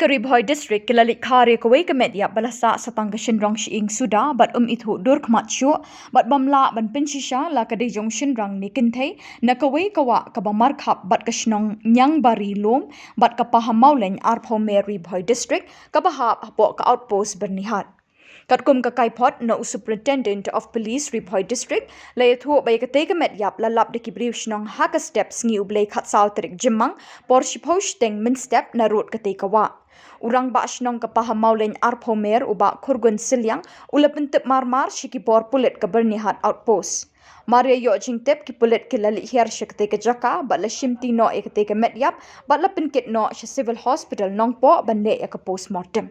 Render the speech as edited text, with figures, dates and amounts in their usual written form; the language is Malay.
Karibhoy district kilalik Khar kawai kemet ya balasa satang Shillong Shyieng suda bat itu dur kemachu bat bamla ban pensisha la kadai jong Shillong ni kintai na kawai kawa kabamar khap bat kashnong nyang bari lom bat kapaham maulen arpho Mary Bhoy district kabahap hapo ka outpost Byrnihat. Katkum kakai pot no superintendent of police Ribhoy district lay thu bay katay kamet yap lalap de Briew shnong haka steps ngi ublay khatsal trik jimang por shiposh teng min step na road katay kawa. Urang ba shnong kapaham maulen arpho mer uba khurgun Shyieng ulapin tip marmar shiki por Pulit ka Byrnihat outpost. Maria yo jingtep ki Pulit ki lali hiar shakte ka jaka ba la shimti no e katay kamet yap ba la pinkit no sa civil hospital nongpo bande ya ka postmortem.